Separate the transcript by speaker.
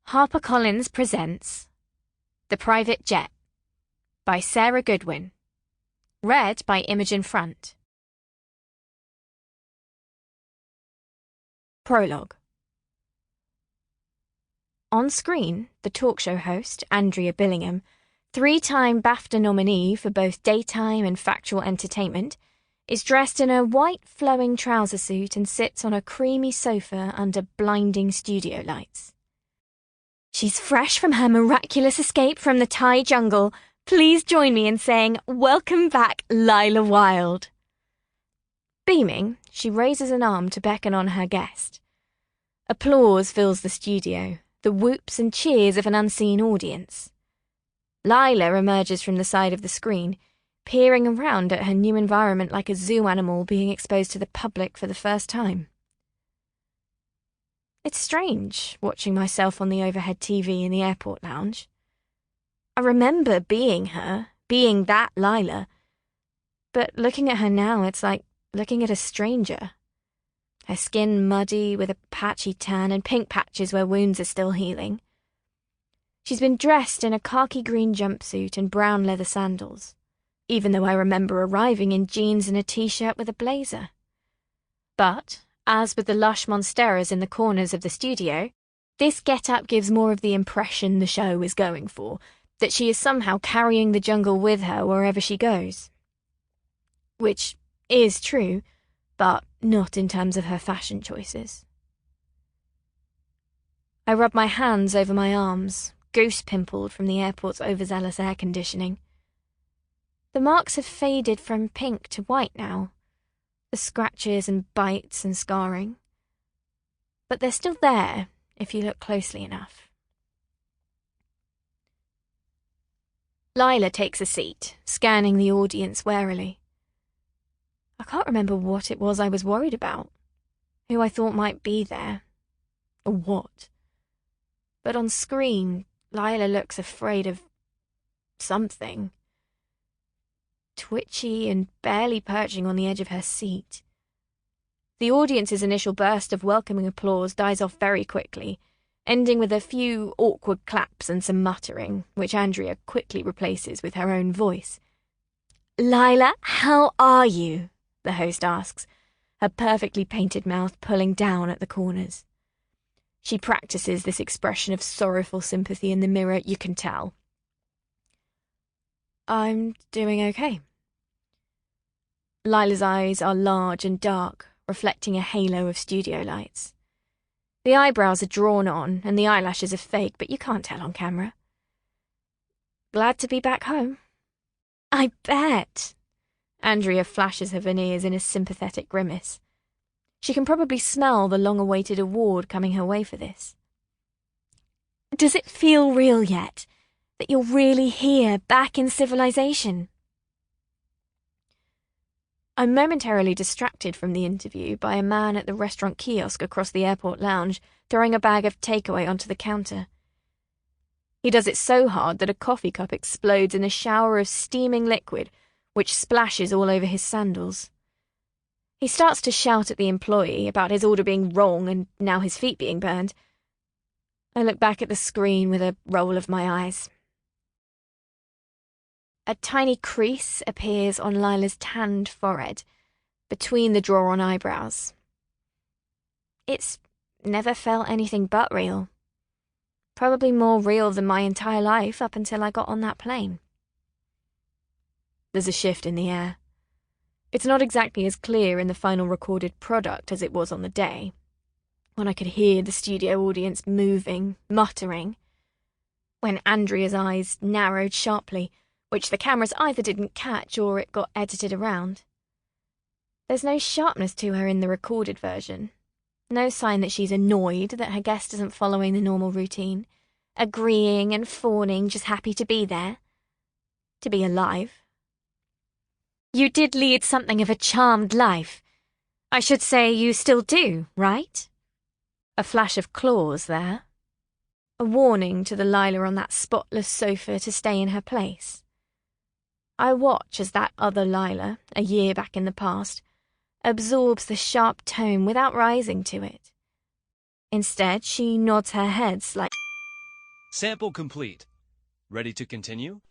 Speaker 1: HarperCollins presents The Private Jet by Sarah Goodwin. Read by Imogen Front. Prologue. On screen, the talk show host, Andrea Billingham, three-time BAFTA nominee for both daytime and factual entertainment, is dressed in a white flowing trouser suit and sits on a creamy sofa under blinding studio lights. She's fresh from her miraculous escape from the Thai jungle. Please join me in saying, "Welcome back, Lila Wilde." Beaming, she raises an arm to beckon on her guest. Applause fills the studio, the whoops and cheers of an unseen audience. Lila emerges from the side of the screen, peering around at her new environment like a zoo animal being exposed to the public for the first time. It's strange, watching myself on the overhead TV in the airport lounge. I remember being her, being that Lila. But looking at her now, it's like looking at a stranger. Her skin muddy with a patchy tan and pink patches where wounds are still healing. She's been dressed in a khaki green jumpsuit and brown leather sandals, even though I remember arriving in jeans and a t-shirt with a blazer. But as with the lush monsteras in the corners of the studio, this get-up gives more of the impression the show is going for, that she is somehow carrying the jungle with her wherever she goes. Which is true, but not in terms of her fashion choices. I rub my hands over my arms, goose-pimpled from the airport's overzealous air conditioning. The marks have faded from pink to white now, the scratches and bites and scarring. But they're still there, if you look closely enough. Lila takes a seat, scanning the audience warily. I can't remember what it was I was worried about, who I thought might be there, or what. But on screen, Lila looks afraid of something. Twitchy and barely perching on the edge of her seat. The audience's initial burst of welcoming applause dies off very quickly, ending with a few awkward claps and some muttering, which Andrea quickly replaces with her own voice. "Lila, how are you?" the host asks, her perfectly painted mouth pulling down at the corners. She practices this expression of sorrowful sympathy in the mirror, you can tell. "I'm doing okay." Lila's eyes are large and dark, reflecting a halo of studio lights. The eyebrows are drawn on, and the eyelashes are fake, but you can't tell on camera. "Glad to be back home." "I bet." Andrea flashes her veneers in a sympathetic grimace. She can probably smell the long-awaited award coming her way for this. "Does it feel real yet? That you're really here, back in civilization?" I'm momentarily distracted from the interview by a man at the restaurant kiosk across the airport lounge throwing a bag of takeaway onto the counter. He does it so hard that a coffee cup explodes in a shower of steaming liquid, which splashes all over his sandals. He starts to shout at the employee about his order being wrong and now his feet being burned. I look back at the screen with a roll of my eyes. A tiny crease appears on Lila's tanned forehead, between the drawn eyebrows. It's never felt anything but real. Probably more real than my entire life up until I got on that plane. There's a shift in the air. It's not exactly as clear in the final recorded product as it was on the day, when I could hear the studio audience moving, muttering. When Andrea's eyes narrowed sharply, which the cameras either didn't catch or it got edited around. There's no sharpness to her in the recorded version. No sign that she's annoyed that her guest isn't following the normal routine, agreeing and fawning, just happy to be there. To be alive. "You did lead something of a charmed life. I should say you still do, right?" A flash of claws there. A warning to the Lila on that spotless sofa to stay in her place. I watch as that other Lila, a year back in the past, absorbs the sharp tone without rising to it. Instead, she nods her head slightly.
Speaker 2: Sample complete. Ready to continue?